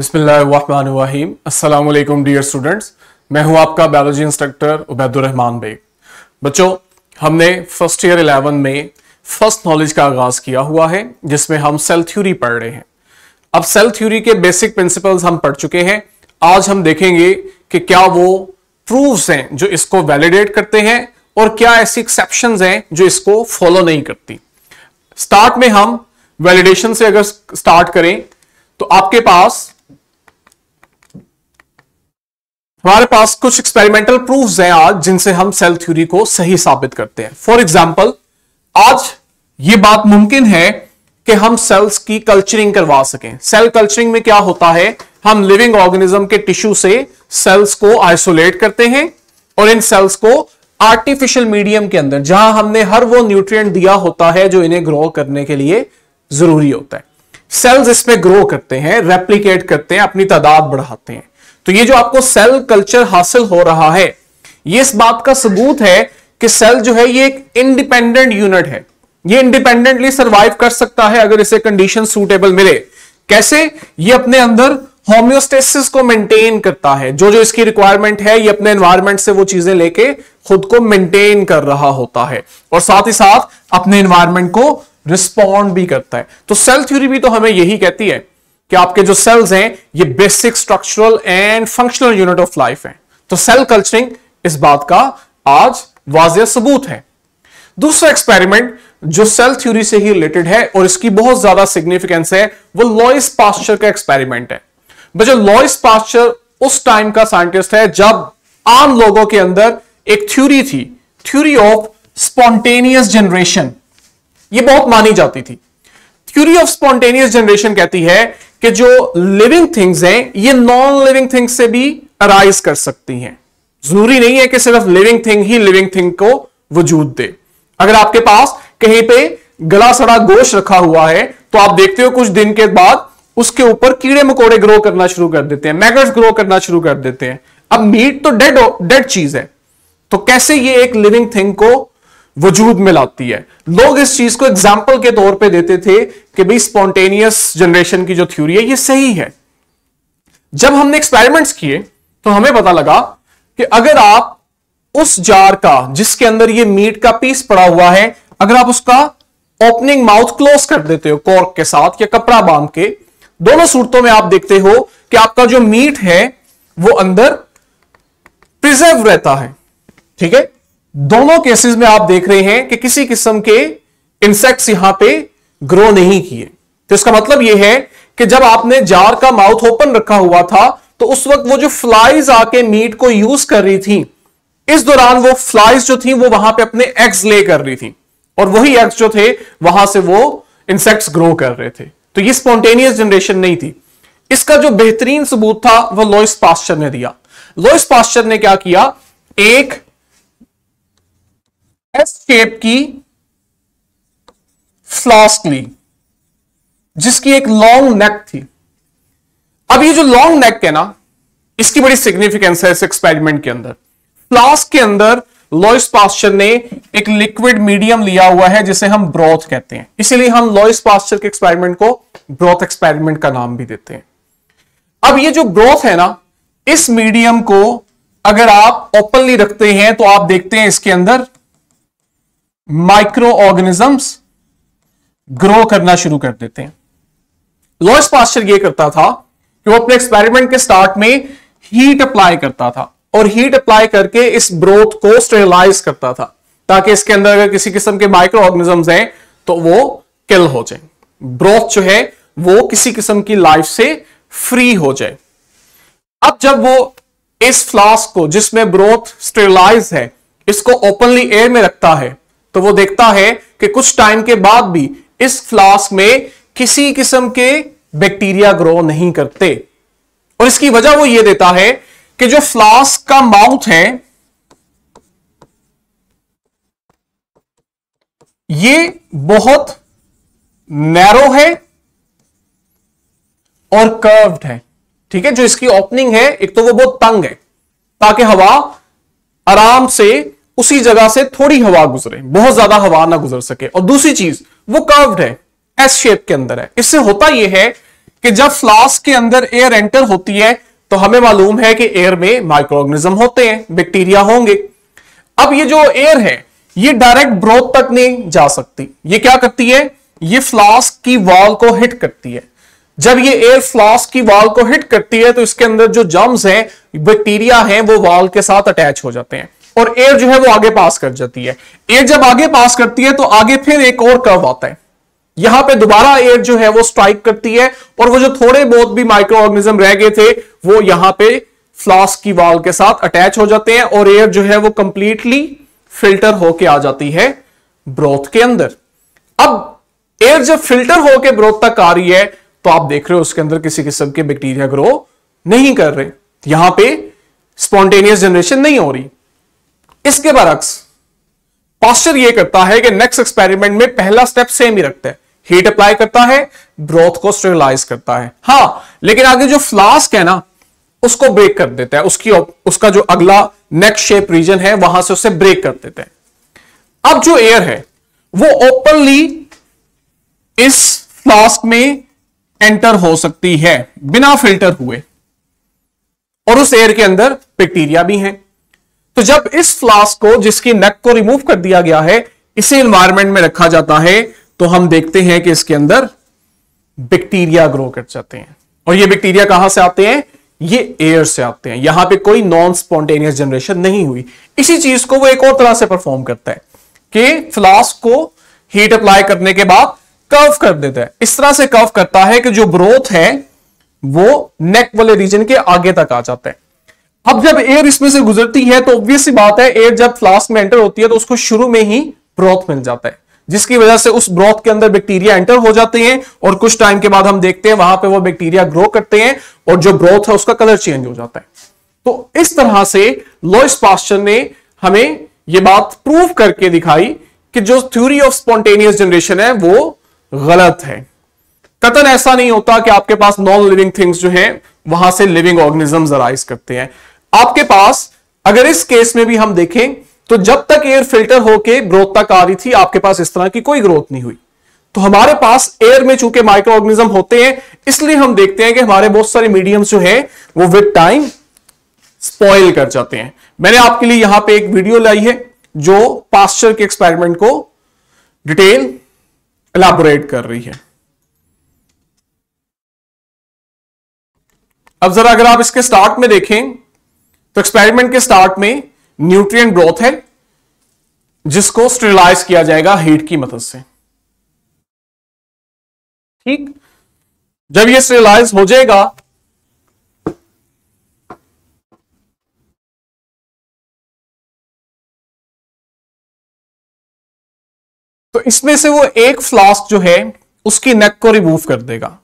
बिस्मिल्लाहिर्रहमानिर्रहीम। अस्सलाम वालेकुम डियर स्टूडेंट्स, मैं हूं आपका बायोलॉजी इंस्ट्रक्टर उबैदुर रहमान बेग। बच्चों, हमने फर्स्ट ईयर 11 में फर्स्ट नॉलेज का आगाज किया हुआ है, जिसमें हम सेल थ्योरी पढ़ रहे हैं। अब सेल थ्योरी के बेसिक प्रिंसिपल्स हम पढ़ चुके हैं। आज हम देखेंगे कि क्या वो प्रूफ्स हैं जो इसको वैलिडेट करते हैं और क्या ऐसी एक्सेप्शंस हैं जो इसको फॉलो नहीं करती। स्टार्ट में हम वैलिडेशन से अगर स्टार्ट करें तो आपके पास हमारे पास कुछ एक्सपेरिमेंटल प्रूफ्स हैं आज, जिनसे हम सेल थ्योरी को सही साबित करते हैं। फॉर एग्जांपल, आज यह बात मुमकिन है कि हम सेल्स की कल्चरिंग करवा सकें। सेल कल्चरिंग में क्या होता है, हम लिविंग ऑर्गेनिज्म के टिश्यू से सेल्स को आइसोलेट करते हैं और इन सेल्स को आर्टिफिशियल मीडियम के अंदर, जहां हमने हर वो न्यूट्रिएंट दिया होता है जो इन्हें ग्रो करने के लिए जरूरी होता है, सेल्स इसमें ग्रो करते हैं, रेप्लिकेट करते हैं, अपनी तादाद बढ़ाते हैं। तो ये जो आपको सेल कल्चर हासिल हो रहा है, ये इस बात का सबूत है कि सेल जो है ये एक इंडिपेंडेंट यूनिट है। ये इंडिपेंडेंटली सरवाइव कर सकता है अगर इसे कंडीशन सूटेबल मिले। कैसे? ये अपने अंदर होम्योस्टेसिस को मेंटेन करता है। जो जो इसकी रिक्वायरमेंट है, ये अपने एनवायरमेंट से वो चीजें लेके खुद को मेंटेन कर रहा होता है और साथ ही साथ अपने एनवायरमेंट को रिस्पॉन्ड भी करता है। तो सेल थ्योरी भी तो हमें यही कहती है कि आपके जो सेल्स हैं ये basic structural and functional unit of life हैं। तो सेल कल्चरिंग इस बात का आज वाज़ेह सबूत है। दूसरा एक्सपेरिमेंट जो सेल थ्योरी से ही रिलेटेड है और इसकी बहुत ज्यादा सिग्निफिकेंस है, वो लॉइस पास्चर का एक्सपेरिमेंट है। बच्चों, लॉइस पास्चर उस टाइम का साइंटिस्ट है जब आम लोगों के अंदर एक थ्योरी थी, थ्योरी ऑफ स्पॉन्टेनियस जनरेशन। ये बहुत मानी जाती थी। थ्योरी ऑफ स्पॉन्टेनियस जनरेशन कहती है कि जो लिविंग थिंग्स हैं ये नॉन लिविंग थिंग्स से भी अराइज कर सकती हैं। जरूरी नहीं है कि सिर्फ living thing he living thing को वजूद दे। अगर आपके पास कहीं पे गला सड़ा गोश्त रखा हुआ है तो आप देखते हो कुछ दिन के बाद उसके ऊपर कीड़े मकोड़े ग्रो करना शुरू कर देते हैं, मैगट्स ग्रो करना शुरू कर देते हैं। अब मीट तो डेड चीज है, तो कैसे ये एक लिविंग थिंग को वजूद में लाती है। लोग इस चीज को एग्जाम्पल के तौर पे देते थे कि भाई स्पॉन्टेनियस जनरेशन की जो थ्योरी है ये सही है। जब हमने एक्सपेरिमेंट्स किए तो हमें पता लगा कि अगर आप उस जार का जिसके अंदर ये मीट का पीस पड़ा हुआ है, अगर आप उसका ओपनिंग माउथ क्लोज कर देते हो कॉर्क के साथ या कपड़ा बांध के, दोनों सूरतों में आप देखते हो कि आपका जो मीट है वो अंदर प्रिजर्व रहता है। ठीक है, दोनों केसेस में आप देख रहे हैं कि किसी किस्म के इंसेक्ट्स यहां पे ग्रो नहीं किए। तो इसका मतलब यह है कि जब आपने जार का माउथ ओपन रखा हुआ था तो उस वक्त वो जो फ्लाइज आके मीट को यूज कर रही थी, इस दौरान वो फ्लाइज जो थी वो वहां पे अपने एग्स ले कर रही थी और वही एग्स जो थे वहां से वो इंसेक्ट्स ग्रो कर रहे थे। तो ये स्पॉन्टेनियस जनरेशन नहीं थी। इसका जो बेहतरीन सबूत था वो लॉइस पास्चर ने दिया। लॉइस पास्चर ने क्या किया, एक एस शेप की फ्लास्क ली जिसकी एक लॉन्ग नेक थी। अब ये जो लॉन्ग नेक है ना, इसकी बड़ी सिग्निफिकेंस है इस एक्सपेरिमेंट के अंदर। फ्लास्क के अंदर लॉइस पास्चर ने एक लिक्विड मीडियम लिया हुआ है जिसे हम ब्रोथ कहते हैं, इसीलिए हम लॉइस पास्चर के एक्सपेरिमेंट को ब्रोथ एक्सपेरिमेंट का नाम भी देते हैं। अब ये जो ब्रोथ है ना, इस मीडियम को अगर आप ओपनली रखते हैं तो आप देखते हैं इसके अंदर माइक्रो ऑर्गेनिजम्स ग्रो करना शुरू कर देते हैं। लॉइस पास्चर ये करता था कि वो अपने एक्सपेरिमेंट के स्टार्ट में हीट अप्लाई करता था और हीट अप्लाई करके इस ब्रोथ को स्टेरिलाइज करता था ताकि इसके अंदर अगर किसी किस्म के माइक्रो ऑर्गेनिजम्स हैं तो वो किल हो जाए, ब्रोथ जो है वो किसी किस्म की लाइफ से फ्री हो जाए। अब जब वो इस फ्लास्क को जिसमें ब्रोथ स्टेरिलाइज है इसको ओपनली एयर में रखता है तो वो देखता है कि कुछ टाइम के बाद भी इस फ्लास्क में किसी किस्म के बैक्टीरिया ग्रो नहीं करते। और इसकी वजह वो ये देता है कि जो फ्लास्क का माउथ है ये बहुत नैरो है और कर्व्ड है। ठीक है, जो इसकी ओपनिंग है एक तो वो बहुत तंग है ताकि हवा आराम से उसी जगह से थोड़ी हवा गुजरे, बहुत ज्यादा हवा ना गुजर सके, और दूसरी चीज वो कर्व्ड है, एस शेप के अंदर है। इससे होता यह है कि जब फ्लास्क के अंदर एयर एंटर होती है तो हमें मालूम है कि एयर में माइक्रो ऑर्गेनिज्म होते हैं, बैक्टीरिया होंगे। अब ये जो एयर है ये डायरेक्ट ब्रोथ तक नहीं जा सकती। ये क्या करती है, ये फ्लास्क की वॉल को हिट करती है। जब ये एयर फ्लास्क की वॉल को हिट करती है तो इसके अंदर जो जर्म्स हैं, बैक्टीरिया हैं, वो वॉल के साथ अटैच हो जाते हैं और एयर जो है वो आगे पास कर जाती है। एयर जब आगे पास करती है तो आगे फिर एक और कर्व आता है, यहां पे दोबारा एयर जो है वो स्ट्राइक करती है और वो जो थोड़े बहुत भी माइक्रो ऑर्गेनिज्म रह गए थे वो यहां पे फ्लास्क की वॉल के साथ अटैच हो जाते हैं और एयर जो है वो कंप्लीटली फिल्टर होके आ जाती है ब्रोथ के अंदर। अब एयर जब फिल्टर होके ब्रोथ तक आ रही है तो आप देख रहे हो उसके अंदर किसी किस्म के बैक्टीरिया ग्रो नहीं कर रहे, यहां पे स्पॉन्टेनियस जनरेशन नहीं हो रही। इसके बरक्स पास्चर ये करता है कि नेक्स्ट एक्सपेरिमेंट में पहला स्टेप सेम ही रखता है, हीट अप्लाई करता है, ब्रोथ को स्टेरिलाइज करता है। हां, लेकिन आगे जो फ्लास्क है ना उसको ब्रेक कर देता है, उसका जो अगला नेक शेप रीजन है वहां से उसे ब्रेक कर देता है। अब जो एयर है वो ओपनली इस फ्लास्क में एंटर हो सकती है बिना फिल्टर हुए और उस एयर के अंदर बैक्टीरिया भी हैं। तो जब इस फ्लास्क को, जिसकी नेक को रिमूव कर दिया गया है, इसे एनवायरनमेंट में रखा जाता है तो हम देखते हैं कि इसके अंदर बैक्टीरिया ग्रो कर जाते हैं। और ये बैक्टीरिया कहां से आते हैं, ये एयर से आते हैं। यहां पे कोई नॉन स्पॉन्टेनियस जनरेशन नहीं हुई। इसी चीज को वो एक और तरह से परफॉर्म करता है कि फ्लास्क को हीट अप्लाई करने के बाद कर्व कर देता है। इस तरह से कर्व करता है कि जो ब्रोथ है वो नेक वाले रीजन के आगे तक आ जाता है। अब जब एयर इसमें से गुजरती है तो ऑब्वियस सी बात है, एयर जब फ्लास्क में एंटर होती है तो उसको शुरू में ही ब्रोथ मिल जाता है, जिसकी वजह से उस ब्रोथ के अंदर बैक्टीरिया एंटर हो जाते हैं और कुछ टाइम के बाद हम देखते हैं वहां पे वो बैक्टीरिया ग्रो करते हैं और जो ब्रोथ है उसका कलर चेंज हो जाता है। तो इस तरह से लुईस पास्चर ने हमें यह बात प्रूव करके दिखाई कि जो थ्योरी ऑफ स्पॉन्टेनियस जनरेशन है वो गलत है। कतन ऐसा नहीं होता कि आपके पास नॉन लिविंग थिंग्स जो हैं वहां से लिविंग ऑर्गेनिजम्स अराइज करते हैं। आपके पास अगर इस केस में भी हम देखें तो जब तक एयर फिल्टर होके ग्रोथ तक आ रही थी आपके पास इस तरह की कोई ग्रोथ नहीं हुई। तो हमारे पास एयर में चूंकि माइक्रो ऑर्गेनिज्म होते हैं इसलिए हम देखते हैं कि हमारे बहुत सारे मीडियम्स जो है वो विद टाइम स्पॉइल कर जाते हैं। मैंने आपके लिए यहां पे एक वीडियो लाई है जो पास्चर के एक्सपेरिमेंट को डिटेल एलैबोरेट कर रही है। अब जरा अगर आप इसके स्टार्ट में देखें तो एक्सपेरिमेंट के स्टार्ट में न्यूट्रिएंट ग्रोथ है जिसको स्टेरिलाइज किया जाएगा हीट की मदद से। ठीक, जब ये स्टेरिलाइज हो जाएगा तो इसमें से वो एक फ्लास्क जो है उसकी नेक को रिमूव कर देगा।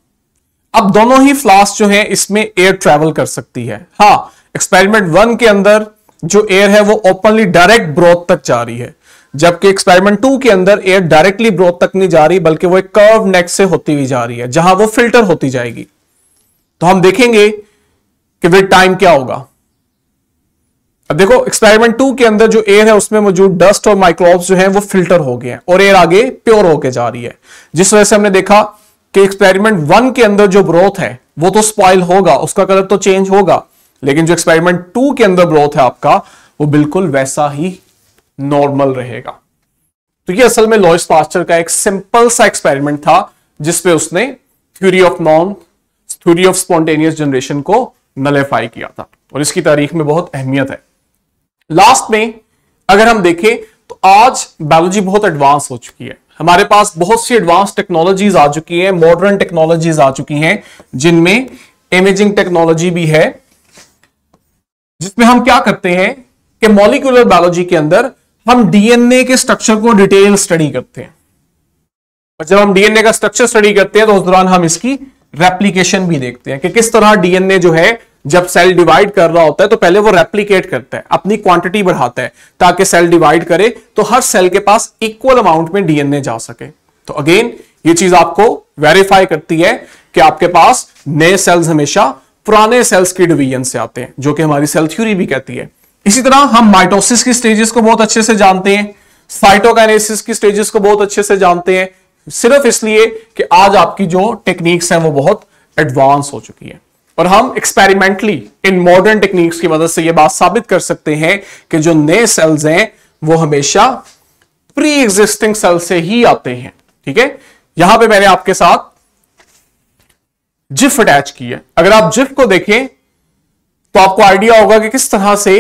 अब दोनों ही फ्लास्क जो है इसमें एयर ट्रेवल कर सकती है। हां, एक्सपेरिमेंट 1 के अंदर जो एयर है वो ओपनली डायरेक्ट ब्रोथ तक जा रही है, जबकि एक्सपेरिमेंट 2 के अंदर एयर डायरेक्टली ब्रोथ तक नहीं जा रही बल्कि वो एक कर्व नेक से होती हुई जा रही है जहां वो फिल्टर होती जाएगी। तो हम देखेंगे कि विद टाइम क्या होगा। अब देखो एक्सपेरिमेंट 2 के अंदर जो एयर है उसमें मौजूद डस्ट और माइक्रोब्स जो है वो फिल्टर हो गए हैं और एयर आगे प्योर होके जा रही है, जिस वजह से हमने देखा कि एक्सपेरिमेंट 1 के अंदर जो ब्रोथ है वो तो स्पॉइल होगा, उसका कलर तो चेंज होगा, लेकिन जो एक्सपेरिमेंट 2 के अंदर ब्रोथ है आपका वो बिल्कुल वैसा ही नॉर्मल रहेगा। तो ये असल में लुईस पास्चर का एक सिंपल सा एक्सपेरिमेंट था जिसपे उसने थ्योरी ऑफ स्पॉन्टेनियस जनरेशन को नलिफाई किया था और इसकी तारीख में बहुत अहमियत है। लास्ट में अगर हम देखें तो आज बायोलॉजी बहुत एडवांस हो चुकी है, हमारे पास बहुत सी एडवांस टेक्नोलॉजीज आ चुकी हैं, मॉडर्न टेक्नोलॉजीज आ चुकी हैं जिनमें इमेजिंग टेक्नोलॉजी भी है, जिसमें हम क्या करते हैं कि मॉलिक्यूलर बायोलॉजी के अंदर हम डीएनए के स्ट्रक्चर को डिटेल स्टडी करते हैं। और जब हम डीएनए का स्ट्रक्चर स्टडी करते हैं तो उस दौरान हम इसकी रेप्लिकेशन भी देखते हैं कि किस तरह डीएनए जो है जब सेल डिवाइड कर रहा होता है तो पहले वो रेप्लिकेट करता है, अपनी क्वांटिटी बढ़ाता है ताकि सेल डिवाइड करे तो हर सेल के पास इक्वल अमाउंट में डीएनए जा सके। तो अगेन ये चीज आपको वेरीफाई करती है कि आपके पास नए सेल्स हमेशा पुराने सेल्स की डिवीजन से आते हैं, जो कि हमारी सेल थ्योरी भी कहती है। इसी तरह हम माइटोसिस की स्टेजेस को बहुत अच्छे से जानते हैं, साइटोकाइनेसिस की स्टेजेस को बहुत अच्छे से जानते हैं, सिर्फ इसलिए कि आज आपकी जो टेक्निक्स हैं वो बहुत एडवांस हो चुकी है। और हम एक्सपेरिमेंटली इन मॉडर्न टेक्निक्स की मदद से यह बात साबित कर सकते हैं कि जो नए सेल्स हैं वो हमेशा प्री एग्जिस्टिंग सेल से ही आते हैं। ठीक है, यहां पे मैंने आपके साथ जिफ अटैच की है। अगर आप जिफ को देखें तो आपको आइडिया होगा कि किस तरह से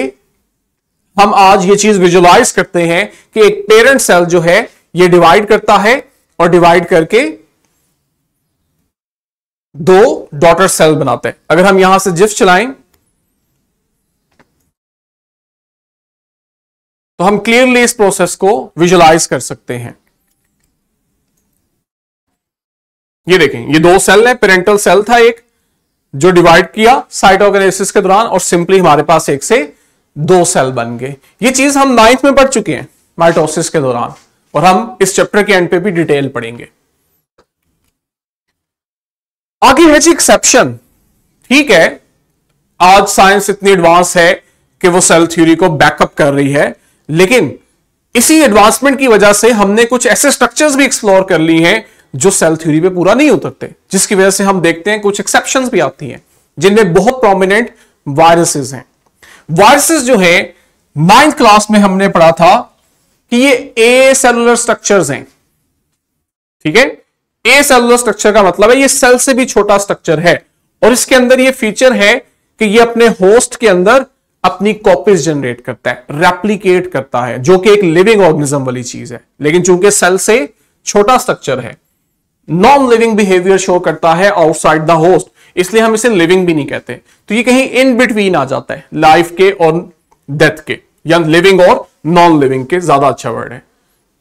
हम आज ये चीज विजुलाइज करते हैं कि एक पेरेंट सेल जो है ये डिवाइड करता है और डिवाइड करके दो डॉटर सेल बनाते हैं। अगर हम यहां से जिफ चलाएं तो हम क्लियरली इस प्रोसेस को विजुलाइज कर सकते हैं। ये देखें, ये दो सेल है, पेरेंटल सेल था एक जो डिवाइड किया साइटोकिनेसिस के दौरान और सिंपली हमारे पास एक से दो सेल बन गए। ये चीज हम 9th में पढ़ चुके हैं माइटोसिस के दौरान और हम इस चैप्टर के एंड पे भी डिटेल पढ़ेंगे। आगे है जी एक्सेप्शन। ठीक है, आज साइंस इतनी एडवांस है कि वो सेल थ्योरी को बैकअप कर रही है, लेकिन इसी एडवांसमेंट की वजह से हमने कुछ ऐसे स्ट्रक्चर्स भी एक्सप्लोर कर ली हैं जो सेल थ्योरी पे पूरा नहीं उतरते, जिसकी वजह से हम देखते हैं कुछ एक्सेप्शंस भी आती हैं, जिनमें बहुत प्रोमिनेंट वायरसेस हैं। वायरसेस जो है 9th क्लास में हमने पढ़ा था कि ये ए सेलुलर स्ट्रक्चर्स हैं। ठीक है, ए सेलुलर स्ट्रक्चर का मतलब है ये सेल से भी छोटा स्ट्रक्चर है और इसके अंदर ये फीचर है कि ये अपने होस्ट के अंदर अपनी कॉपीज जनरेट करता है, रेप्लिकेट करता है, जो कि एक लिविंग ऑर्गेनिज्म वाली चीज है। लेकिन चूंकि सेल से छोटा स्ट्रक्चर है, नॉन लिविंग बिहेवियर शो करता है आउटसाइड द होस्ट, इसलिए हम इसे लिविंग भी नहीं कहते। तो ये कहीं इन बिटवीन आ जाता है लाइफ के और डेथ के, या लिविंग और नॉन लिविंग के, ज्यादा अच्छा वर्ड है।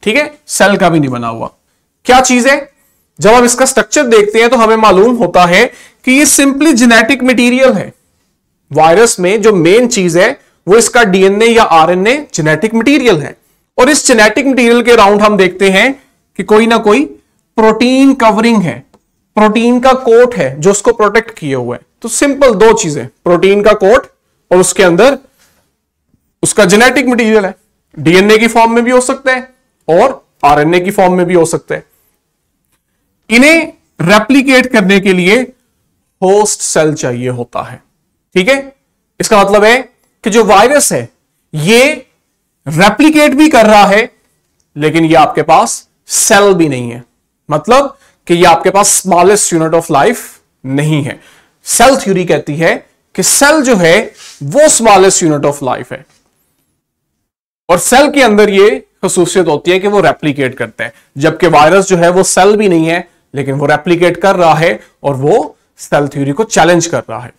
ठीक है, सेल का भी नहीं बना हुआ। क्या चीज है? जब हम इसका स्ट्रक्चर देखते हैं तो हमें मालूम होता है कि ये सिंपली जेनेटिक मटेरियल है। वायरस में जो मेन चीज है वो इसका डीएनए या आरएनए जेनेटिक मटेरियल है, और इस जेनेटिक मटेरियल के अराउंड हम देखते हैं कि कोई ना कोई प्रोटीन कवरिंग है, प्रोटीन का कोट है जो उसको प्रोटेक्ट किए हुए है। तो सिंपल दो चीजें, प्रोटीन का कोट और उसके अंदर उसका जेनेटिक मटेरियल है। डीएनए की फॉर्म में भी हो सकता है और आरएनए की फॉर्म में भी हो सकता है। इन्हें रेप्लिकेट करने के लिए होस्ट सेल चाहिए होता है। ठीक है, इसका मतलब है कि जो वायरस है ये रेप्लिकेट भी कर रहा है, लेकिन ये आपके पास सेल भी नहीं है, मतलब कि ये आपके पास स्मॉलेस्ट यूनिट ऑफ लाइफ नहीं है। सेल थ्योरी कहती है कि सेल जो है वो स्मॉलेस्ट यूनिट ऑफ लाइफ है, और सेल के अंदर ये खसूसियत होती है कि वो रेप्लिकेट करते हैं, जबकि वायरस जो है वो सेल भी नहीं है लेकिन वो रेप्लिकेट कर रहा है और वो सेल थ्योरी को चैलेंज कर रहा है।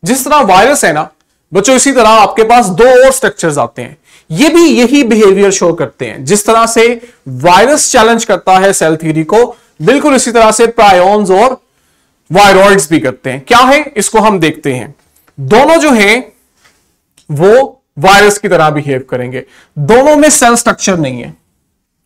जिस तरह वायरस है ना बच्चों, इसी तरह आपके पास दो और स्ट्रक्चर्स आते हैं, ये भी यही बिहेवियर शो करते हैं। जिस तरह से वायरस चैलेंज करता है सेल थ्योरी को, बिल्कुल इसी तरह से प्रायोन्स और वायरॉइड्स भी करते हैं। क्या है इसको हम देखते हैं। दोनों जो हैं वो वायरस की तरह बिहेव करेंगे, दोनों में सेल स्ट्रक्चर नहीं है।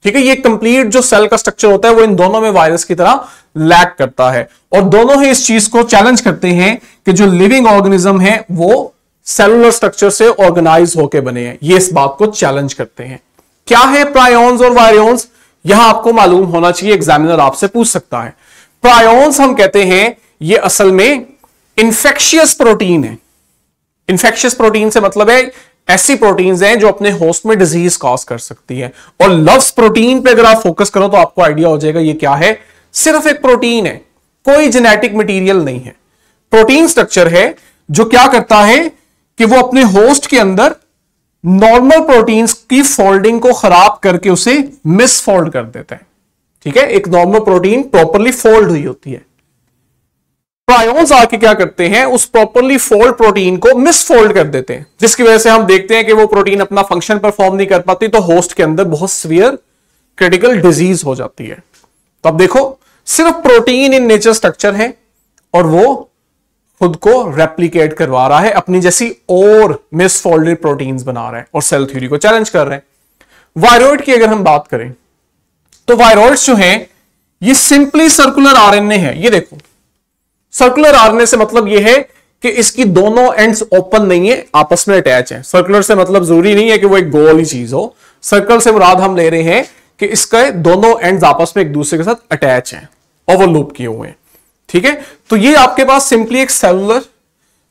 ठीक है, ये कंप्लीट जो सेल का स्ट्रक्चर होता है वो इन दोनों में वायरस की तरह लैक करता है, और दोनों ही इस चीज को चैलेंज करते हैं कि जो लिविंग ऑर्गेनिज्म है वो सेलुलर स्ट्रक्चर से ऑर्गेनाइज होकर बने हैं। ये इस बात को चैलेंज करते हैं। क्या है प्रायोन्स और वायरोन्स? यहां आपको मालूम होना चाहिए, एग्जामिनर आपसे पूछ सकता है। प्रायोन्स हम कहते हैं ये असल में इंफेक्शियस प्रोटीन है। इंफेक्शियस प्रोटीन से मतलब है ऐसी प्रोटीन्स हैं जो अपने होस्ट में डिजीज कॉज कर सकती है। और लव्स प्रोटीन पे अगर आप फोकस करो तो आपको आइडिया हो जाएगा ये क्या है। सिर्फ एक प्रोटीन है, कोई जेनेटिक मटेरियल नहीं है। प्रोटीन स्ट्रक्चर है जो क्या करता है कि वो अपने होस्ट के अंदर नॉर्मल प्रोटीन्स की फोल्डिंग को खराब करके उसे मिसफोल्ड कर देता है। ठीक है, एक नॉर्मल प्रोटीन प्रॉपरली फोल्ड हुई होती है, प्रायोन्स आके क्या करते हैं उस प्रॉपरली फोल्ड प्रोटीन को मिसफोल्ड कर देते हैं, जिसकी वजह से हम देखते हैं कि वो प्रोटीन अपना फंक्शन परफॉर्म नहीं कर पाती, तो होस्ट के अंदर बहुत सीवियर क्रिटिकल डिजीज हो जाती है। तो अब देखो, सिर्फ प्रोटीन इन नेचर स्ट्रक्चर है और वो खुद को रेप्लिकेट करवा रहा है, अपनी जैसी और मिसफोल्डेड प्रोटीन्स बना रहा है और सेल थ्योरी को चैलेंज कर रहे हैं। वायरॉइड की अगर हम बात करें तो वायरॉइड्स जो हैं ये सिंपली सर्कुलर आरएनए है। ये देखो, सर्कुलर आरएनए से मतलब ये है कि इसकी दोनों एंड्स ओपन नहीं है, आपस में अटैच है। सर्कुलर से मतलब जरूरी नहीं है कि वो एक गोल ही चीज हो। सर्कल से मुराद हम ले रहे हैं कि इसके दोनों एंड्स आपस में एक दूसरे के साथ अटैच हैं, ओवरलूप किए हुए हैं। ठीक है, तो ये आपके पास सिंपली एक सेलुलर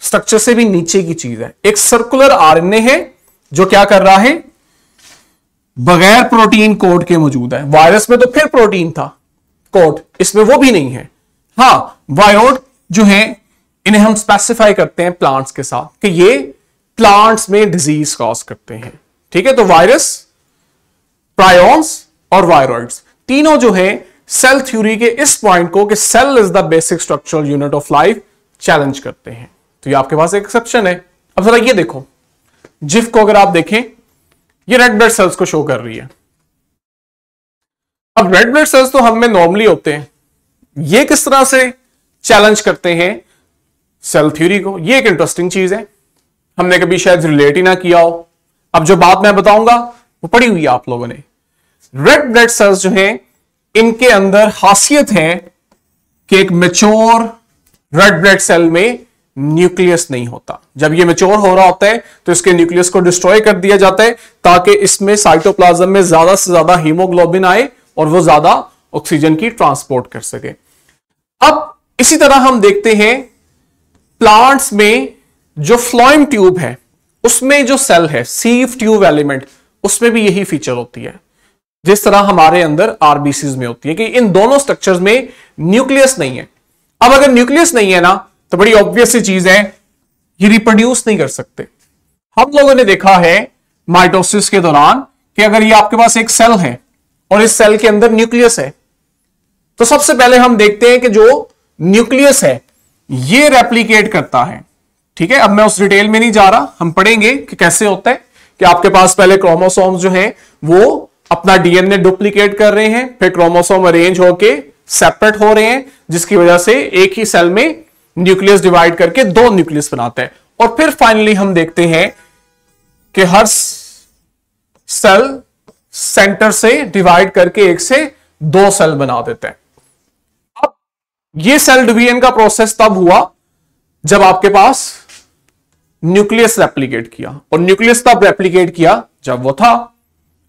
स्ट्रक्चर से भी नीचे की चीज है। एक सर्कुलर आरएनए है जो क्या कर रहा है, बगैर प्रोटीन कोड के मौजूद है। वायरस में तो फिर प्रोटीन था कोड, इसमें वो भी नहीं है। हाँ, वायरोड जो है इन्हें हम स्पेसिफाई करते हैं प्लांट्स के साथ कि ये प्लांट्स में डिजीज कॉज करते हैं। ठीक है, तो वायरस, प्रायोन्स और वायरॉइड्स तीनों जो है सेल थ्योरी के इस पॉइंट को कि cell is the basic structural unit of life challenge करते हैं। तो ये आपके पास एक एक्सेप्शन है। अब जरा ये देखो, जिफ को अगर आप देखें, ये रेड ब्लड सेल्स को शो कर रही है। अब रेड ब्लड सेल्स तो हम में नॉर्मली होते हैं, ये किस तरह से चैलेंज करते हैं सेल थ्योरी को, ये एक इंटरेस्टिंग चीज है, हमने कभी शायद रिलेट ही ना किया हो। अब जो बात मैं बताऊंगा वो पढ़ी हुई है आप लोगों ने। रेड ब्लड सेल्स जो है इनके अंदर खासियत है कि एक मैच्योर रेड ब्लड सेल में न्यूक्लियस नहीं होता। जब ये मैच्योर हो रहा होता है तो इसके न्यूक्लियस को डिस्ट्रॉय कर दिया जाता है ताकि इसमें साइटोप्लाज्म में ज्यादा से ज्यादा हीमोग्लोबिन आए और वो ज्यादा ऑक्सीजन की ट्रांसपोर्ट कर सके। अब इसी तरह हम देखते हैं प्लांट्स में जो फ्लोएम ट्यूब है उसमें जो सेल है सीव ट्यूब एलिमेंट, उसमें भी यही फीचर होती है जिस तरह हमारे अंदर आरबीसीज में होती है कि इन दोनों स्ट्रक्चर्स में न्यूक्लियस नहीं है। अब अगर न्यूक्लियस नहीं है ना तो बड़ी ऑब्वियस सी चीज है, ये रिप्रोड्यूस नहीं कर सकते। हम लोगों ने देखा है माइटोसिस के दौरान कि अगर ये आपके पास एक सेल है और इस सेल के अंदर न्यूक्लियस है तो सबसे पहले हम देखते हैं कि जो न्यूक्लियस है ये रेप्लिकेट करता है। ठीक है, अब मैं उस डिटेल में नहीं जा रहा, हम पढ़ेंगे कि कैसे होता है कि आपके पास पहले क्रोमोसोम्स जो हैं वो अपना डीएनए डुप्लीकेट कर रहे हैं, फिर क्रोमोसोम अरेंज होके सेपरेट हो रहे हैं जिसकी वजह से एक ही सेल में न्यूक्लियस डिवाइड करके दो न्यूक्लियस बनाता है, और फिर फाइनली हम देखते हैं कि हर सेल सेंटर से डिवाइड करके एक से दो सेल बना देता है। अब ये सेल डिवीजन का प्रोसेस तब हुआ जब आपके पास न्यूक्लियस रेप्लिकेट किया, और न्यूक्लियस तब रेप्लिकेट किया जब वो था।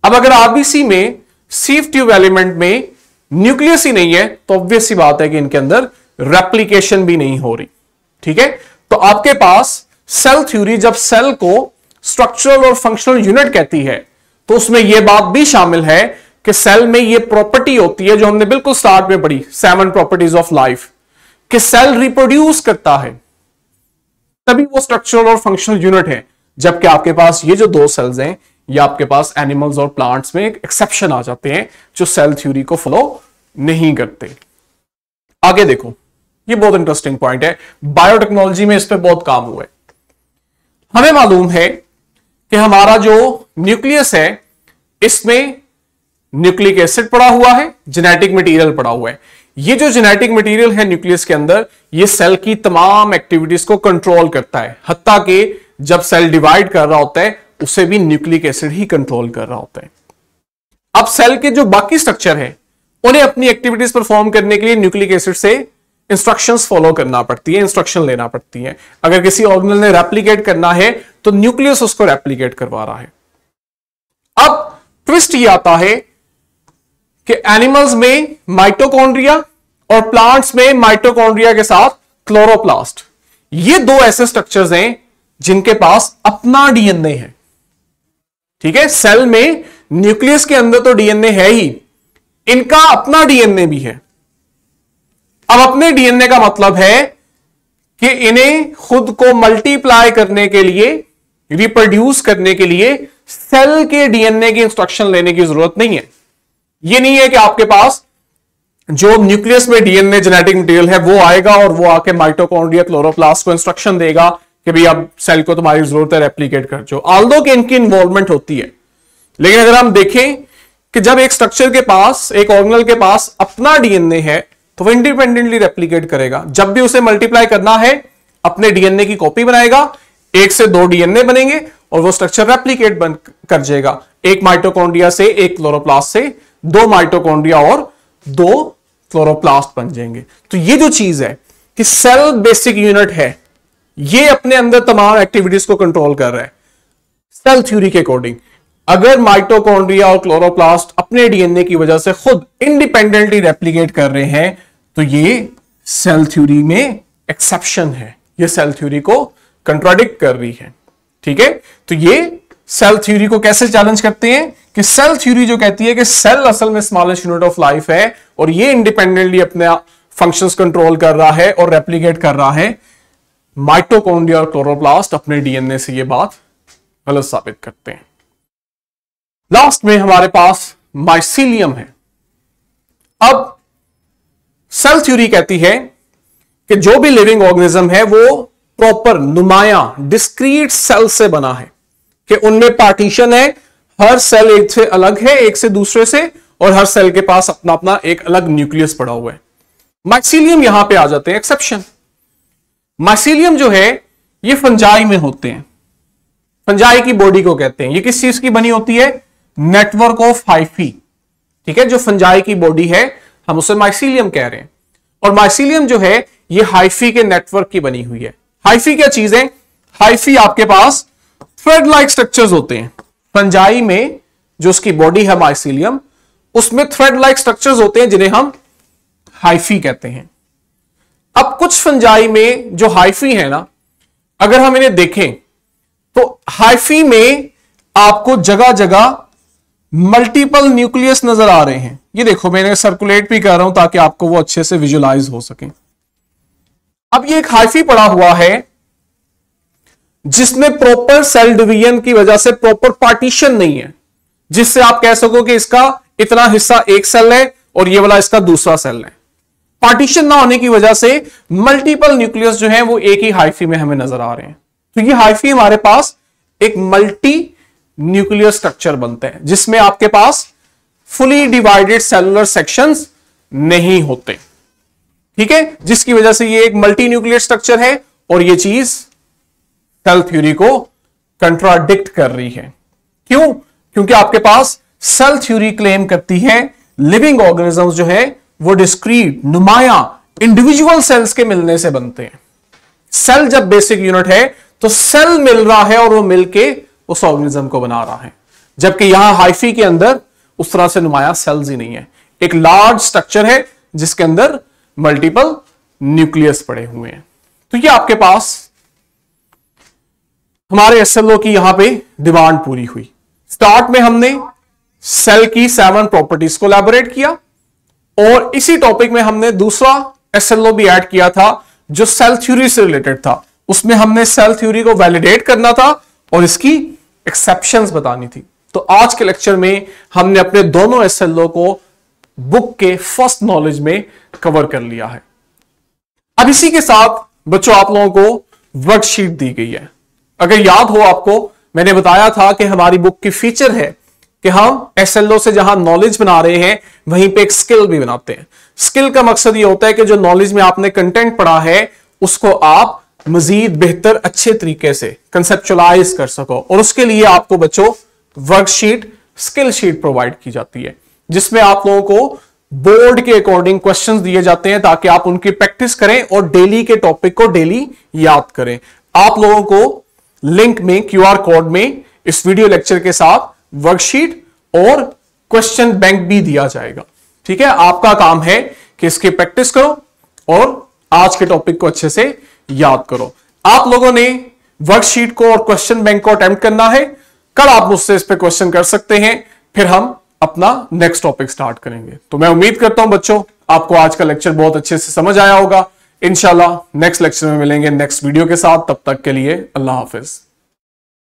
अब अगर आरबीसी में सीव ट्यूब एलिमेंट में न्यूक्लियस ही नहीं है तो ऑब्वियस सी बात है कि इनके अंदर रेप्लिकेशन भी नहीं हो रही। ठीक है, तो आपके पास सेल थ्योरी जब सेल को स्ट्रक्चरल और फंक्शनल यूनिट कहती है तो उसमें यह बात भी शामिल है कि सेल में यह प्रॉपर्टी होती है जो हमने बिल्कुल स्टार्ट में पढ़ी, 7 प्रॉपर्टीज ऑफ लाइफ, कि सेल रिप्रोड्यूस करता है तभी वो स्ट्रक्चरल और फंक्शनल यूनिट है। जबकि आपके पास ये जो दो सेल्स हैं ये आपके पास एनिमल्स और प्लांट्स में एक एक्सेप्शन आ जाते हैं जो सेल थ्योरी को फॉलो नहीं करते। आगे देखो, ये बहुत इंटरेस्टिंग पॉइंट है, बायोटेक्नोलॉजी में इस पे बहुत काम हुआ है। हमें मालूम है कि हमारा जो न्यूक्लियस है इसमें न्यूक्लिक एसिड पड़ा हुआ है, जेनेटिक मटेरियल पड़ा हुआ है। ये जो जेनेटिक मटेरियल है न्यूक्लियस के अंदर ये सेल की तमाम एक्टिविटीज को कंट्रोल करता है, हत्ता कि जब सेल डिवाइड कर रहा होता है उसे भी न्यूक्लिक एसिड ही कंट्रोल कर रहा होता है। अब सेल के जो बाकी स्ट्रक्चर है उन्हें अपनी एक्टिविटीज परफॉर्म करने के लिए न्यूक्लिक एसिड से इंस्ट्रक्शंस फॉलो करना पड़ती है, इंस्ट्रक्शन लेना पड़ती है। अगर किसी ऑर्गेनेल ने रेप्लिकेट करना है तो न्यूक्लियस उसको रेप्लिकेट करवा रहा है। अब ट्विस्ट ये आता है कि एनिमल्स में माइटोकॉन्ड्रिया और प्लांट्स में माइटोकॉन्ड्रिया के साथ क्लोरोप्लास्ट, ये दो ऐसे स्ट्रक्चर्स हैं जिनके पास अपना डीएनए है। ठीक है, सेल में न्यूक्लियस के अंदर तो डीएनए है ही, इनका अपना डीएनए भी है। अब अपने डीएनए का मतलब है कि इन्हें खुद को मल्टीप्लाई करने के लिए, रिप्रोड्यूस करने के लिए सेल के डीएनए की इंस्ट्रक्शन लेने की जरूरत नहीं है। यह नहीं है कि आपके पास जो न्यूक्लियस में डीएनए जेनेटिक मटेरियल है वो आएगा और वो आके माइटोकॉन्ड्रिया क्लोरोप्लास्ट को इंस्ट्रक्शन देगा कि भाई अब सेल को तुम्हारी जरूरत है रेप्लिकेट कर जो, ऑल्दो कि इनकी इन्वॉल्वमेंट होती है। लेकिन अगर हम देखें कि जब एक स्ट्रक्चर के पास, एक ऑर्गेनेल के पास अपना डीएनए है तो वो इंडिपेंडेंटली रेप्लिकेट करेगा। जब भी उसे मल्टीप्लाई करना है अपने डीएनए की कॉपी बनाएगा, 1 से 2 डीएनए बनेंगे और वो स्ट्रक्चर रेप्लिकेट बन कर जाएगा। एक माइटोकॉन्ड्रिया से, एक क्लोरोप्लास्ट से 2 माइटोकॉन्ड्रिया और 2 क्लोरोप्लास्ट बन जाएंगे। तो ये जो चीज है कि सेल बेसिक यूनिट है, ये अपने अंदर तमाम एक्टिविटीज को कंट्रोल कर रहा है सेल थ्योरी के अकॉर्डिंग। अगर माइटोकॉन्ड्रिया और क्लोरोप्लास्ट अपने डीएनए की वजह से खुद इंडिपेंडेंटली रेप्लिकेट कर रहे हैं तो ये सेल थ्योरी में एक्सेप्शन है, ये सेल थ्योरी को कंट्राडिक्ट कर रही है। ठीक है, तो ये सेल थ्योरी को कैसे चैलेंज करते हैं कि सेल थ्योरी जो कहती है कि सेल असल में स्मॉलेस्ट यूनिट ऑफ लाइफ है और ये इंडिपेंडेंटली अपने फंक्शंस कंट्रोल कर रहा है और रेप्लिकेट कर रहा है, माइटोकॉन्ड्रिया और क्लोरोप्लास्ट अपने डीएनए से ये बात गलत साबित करते हैं। लास्ट में हमारे पास माइसीलियम है। अब सेल थ्योरी कहती है कि जो भी लिविंग ऑर्गेनिज्म है वो प्रॉपर नुमाया डिस्क्रीट सेल से बना है, कि उनमें पार्टीशन है, हर सेल एक से अलग है, एक से दूसरे से, और हर सेल के पास अपना अपना एक अलग न्यूक्लियस पड़ा हुआ है। माइसीलियम यहां पे आ जाते हैं एक्सेप्शन। माइसीलियम जो है ये फंजाई में होते हैं, फंजाई की बॉडी को कहते हैं। ये किस चीज की बनी होती है? Network of hyphae. ठीक है, जो फंजाई की बॉडी है हम उसे माइसीलियम कह रहे हैं, और माइसीलियम जो है ये हाइफी के नेटवर्क की बनी हुई है। हाइफी क्या चीज है? हाइफी आपके पास थ्रेड लाइक स्ट्रक्चर्स होते हैं। फंजाई में जो उसकी बॉडी है माइसीलियम, उसमें थ्रेड लाइक स्ट्रक्चर्स होते हैं जिन्हें हम हाइफी कहते हैं। अब कुछ फंजाई में जो हाइफी है ना, अगर हम इन्हें देखें तो हाइफी में आपको जगह जगह मल्टीपल न्यूक्लियस नजर आ रहे हैं। ये देखो, मैंने सर्कुलेट भी कर रहा हूं ताकि आपको वो अच्छे से विजुलाइज हो सके। अब ये एक हाइफी पड़ा हुआ है जिसमें प्रॉपर सेल डिवीजन की वजह से प्रॉपर पार्टीशन नहीं है, जिससे आप कह सको कि इसका इतना हिस्सा एक सेल है और ये वाला इसका दूसरा सेल है। पार्टीशन ना होने की वजह से मल्टीपल न्यूक्लियस जो है वो एक ही हाइफी में हमें नजर आ रहे हैं। तो ये हाइफी हमारे पास एक मल्टी न्यूक्लियर स्ट्रक्चर बनते हैं जिसमें आपके पास फुली डिवाइडेड सेलुलर सेक्शंस नहीं होते। ठीक है, जिसकी वजह से ये एक मल्टी न्यूक्लियर स्ट्रक्चर है और ये चीज सेल थ्योरी को कंट्राडिक्ट कर रही है। क्यों? क्योंकि आपके पास सेल थ्योरी क्लेम करती है लिविंग ऑर्गेनिजम्स जो है वो डिस्क्रीट नुमाया इंडिविजुअल सेल्स के मिलने से बनते हैं। सेल जब बेसिक यूनिट है तो सेल मिल रहा है और वो मिलके उस ऑर्गेनिज्म को बना रहा है, जबकि यहां हाइफी के अंदर उस तरह से नुमाया सेल्स ही नहीं है। एक लार्ज स्ट्रक्चर है जिसके अंदर मल्टीपल न्यूक्लियस पड़े हुए हैं। तो ये आपके पास हमारे एसएलओ की यहां पे डिमांड पूरी हुई। स्टार्ट में हमने सेल की 7 प्रॉपर्टीज को एलैबोरेट किया और इसी टॉपिक में हमने दूसरा एसएलओ भी ऐड किया था जो सेल थ्योरी से रिलेटेड था। उसमें हमने सेल थ्योरी को वैलिडेट करना था और इसकी एक्सेप्शंस बतानी थी। तो आज के लेक्चर में हमने अपने दोनों एसएलओ को बुक के फर्स्ट नॉलेज में कवर कर लिया है। अब इसी के साथ बच्चों आप लोगों को वर्कशीट दी गई है। अगर याद हो आपको, मैंने बताया था कि हमारी बुक की फीचर है कि हम एसएलओ से जहां नॉलेज बना रहे हैं वहीं पे एक स्किल भी बनाते हैं। स्किल का मकसद ये होता है कि जो नॉलेज में आपने कंटेंट पढ़ा है उसको आप मजीद बेहतर अच्छे तरीके से कंसेप्चुअलाइज कर सको, और उसके लिए आपको बच्चों वर्कशीट स्किल शीट प्रोवाइड की जाती है जिसमें आप लोगों को बोर्ड के अकॉर्डिंग क्वेश्चंस दिए जाते हैं ताकि आप उनकी प्रैक्टिस करें और डेली के टॉपिक को डेली याद करें। आप लोगों को लिंक में क्यूआर कोड में इस वीडियो लेक्चर के साथ वर्कशीट और क्वेश्चन बैंक भी दिया जाएगा। ठीक है, आपका काम है कि इसकी प्रैक्टिस करो और आज के टॉपिक को अच्छे से याद करो। आप लोगों ने वर्कशीट को और क्वेश्चन बैंक को अटेम्प्ट करना है। कल आप मुझसे इस पे क्वेश्चन कर सकते हैं, फिर हम अपना नेक्स्ट टॉपिक स्टार्ट करेंगे। तो मैं उम्मीद करता हूं बच्चों आपको आज का लेक्चर बहुत अच्छे से समझ आया होगा। इंशाल्लाह नेक्स्ट लेक्चर में मिलेंगे नेक्स्ट वीडियो के साथ। तब तक के लिए अल्लाह हाफिज।